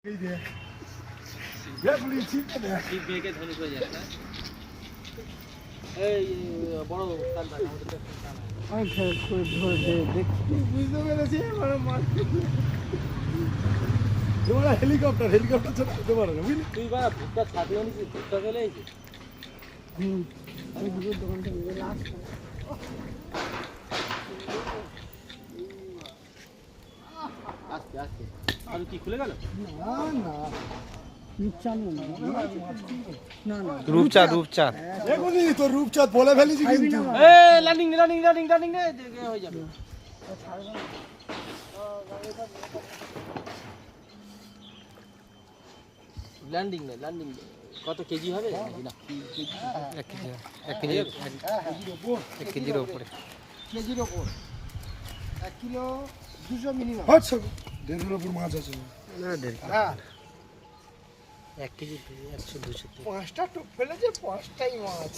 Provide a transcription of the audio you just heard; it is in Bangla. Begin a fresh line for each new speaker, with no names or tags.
এই যে দেখলি ঠিক আছে
ঠিক বেগে ধনুক হয়ে যায় না এই বড় কালটা আমাদের কাছে
আমি করে ধরে দেখছি বুঝতে পেরেছি মানে মাছ তোমরা হেলিকপ্টার চড়তে পারো না বুঝলি
তুই বা ভুট্টা ছাড়লেও নিছিস ভুট্টা ফেলে এসেছিস
আমি দুটোর দোকান থেকে লাস্ট
আস্তে আস্তে আর কি খুলে গেল
না না
রূপচাঁদ
এখনই তো রূপচাঁদ বলে ফেলেছি কিন্তু
এই ল্যান্ডিং নে হয়ে যাবে ল্যান্ডিং কত কেজি হবে না
এক কেজির ওপরে
কেজির ওপর 1 কিলো 200 মিনিমাম আচ্ছা 1.5 ওপর মাছ আছে
না দেড়
হ্যাঁ
1 কেজি 100 200
5টা টোপ ফেলেছে 5টাই মাছ